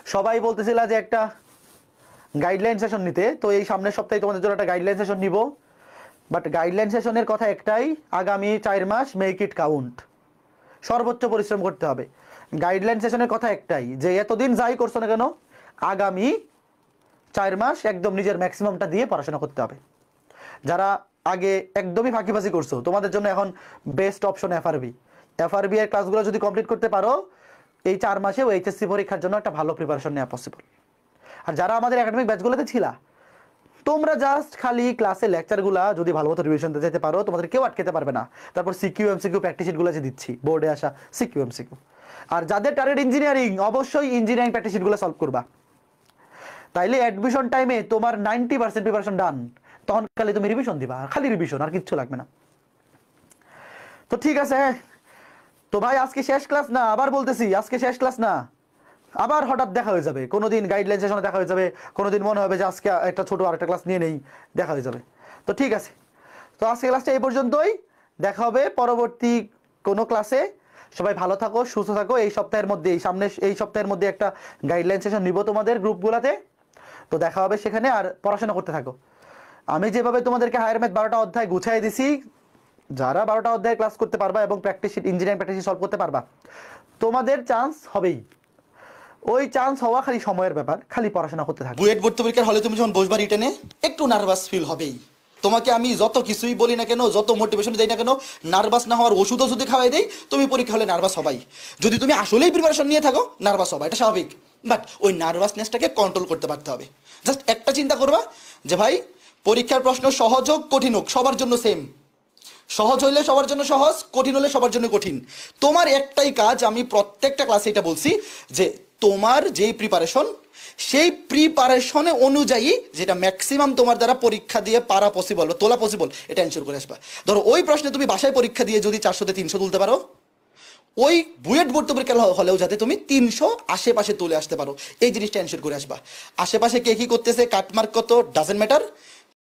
সবাই বলতেছিল যে একটা গাইডলাইন সেশন নিতে, তো এই সামনের সপ্তাহে তোমাদের জন্য একটা গাইডলাইন সেশন নিব। বাট গাইডলাইন সেশনের কথা একটাই, আগামী 4 মাস মেক ইট কাউন্ট, সর্বোচ্চ পরিশ্রম করতে হবে। গাইডলাইন সেশনের কথা একটাই যে এতদিন যাই করছো না কেন, আগামী 4 মাস একদম নিজের ম্যাক্সিমামটা দিয়ে পড়াশোনা করতে হবে। যারা আগে একদমই ফাঁকিবাজি করছো, তোমাদের জন্য এখন বেস্ট অপশন এফআরবি। এফআরবি এর ক্লাসগুলো যদি কমপ্লিট করতে পারো, এই 4 মাসেও এইচএসসি পরীক্ষার জন্য একটা ভালো প্রিপারেশন নেওয়া পসিবল। আর যারা আমাদের একাডেমিক ব্যাচগুলোতে ছিলা, তোমরা জাস্ট খালি ক্লাসে লেকচারগুলা যদি ভালো মতো রিভিশন দিতে যেতে পারো, তোমাদের কেউ আটকেতে পারবে না। তারপর সিকিউ এমসিকিউ প্র্যাকটিস শিটগুলো যে দিচ্ছি, বোর্ডে আসা সিকিউ এমসিকিউ। আর যাদের টার্গেট ইঞ্জিনিয়ারিং, অবশ্যই ইঞ্জিনিয়ারিং প্র্যাকটিস শিটগুলো সলভ করবা। তাইলে অ্যাডমিশন টাইমে তোমার 90% প্রিপারেশন ডান, তখন খালি তুমি রিভিশন দিবা, খালি রিভিশন, আর কিচ্ছু লাগবে না। তো ঠিক আছে, তো ভাই আজকে শেষ ক্লাস না, আবার বলতেছি আজকে শেষ ক্লাস না, আবার হঠাৎ দেখা হয়ে যাবে, কোনোদিন গাইডলাইন সেশনে দেখা হয়ে যাবে, কোনোদিন মনে হবে যে আজকে একটা ছোট আরেকটা ক্লাস নিয়ে নেই, দেখা হয়ে যাবে। তো ঠিক আছে, তো আজকে ক্লাসটা এই পর্যন্তই, দেখা হবে পরবর্তী কোনো ক্লাসে। সবাই ভালো থাকো, সুস্থ থাকো। এই সপ্তাহের মধ্যে, এই সপ্তাহের মধ্যে একটা গাইডলাইন সেশন নিব তোমাদের গ্রুপগুলোতে, তো দেখা হবে সেখানে। আর পড়াশোনা করতে থাকো। আমি যেভাবে তোমাদেরকে হায়ার ম্যাথ 12টা অধ্যায় গুছাই দিছি, যারা 12টা অধ্যায় ক্লাস করতে পারবা এবং practice sheet, engineering practice sheet solve করতে পারবা, তোমাদের চান্স হবেই। ওই চান্স হওয়া খালি সময়ের ব্যাপার, খালি পড়াশোনা করতে থাকো। বুয়েট ভর্তি পরীক্ষার হলে তুমি যখন বসবা রিটেনে, একটু নার্ভাস ফিল হবেই। তোমাকে আমি যত কিছুই বলি না কেন, যত মোটিভেশন দেই না কেন, নার্ভাস না হওয়ার ওষুধও যদি খাওয়াই দেই, তুমি পরীক্ষা হলে নার্ভাস হবাই। যদি তুমি আসলেই প্রিপারেশন নিয়ে থাকো, নার্ভাস হবা, এটা স্বাভাবিক। বাট ওই নার্ভাসনেসটাকে কন্ট্রোল করতে পারতে হবে। জাস্ট একটা চিন্তা করবা যে ভাই, পরীক্ষার প্রশ্ন সহজ হোক কঠিন হোক, সবার জন্য সেম। সহজ হইলে সবার জন্য সহজ, কঠিন হলে সবার জন্য কঠিন। তোমার একটাই কাজ, আমি প্রত্যেকটা ক্লাসে এটা বলছি, যে তোমার যেই প্রিপারেশন, সেই প্রিপারেশনে অনুযায়ী যেটা ম্যাক্সিমাম তোমার দ্বারা পরীক্ষা দিয়ে পারা পসিবল বা তোলা পসিবল, এটা এনশিওর করে আসবা। ধরো ওই প্রশ্নে তুমি বাসায় পরীক্ষা দিয়ে যদি 400-তে 300 তুলতে পারো, ওই বুয়েট ভর্তি পরীক্ষা হলেও যাতে তুমি 300 আশেপাশে তুলে আসতে পারো, এই জিনিসটা এনশিওর করে আসবা। আশেপাশে কে কি করতেছে, কাটমার্ক কত, ডাজেন্ট ম্যাটার।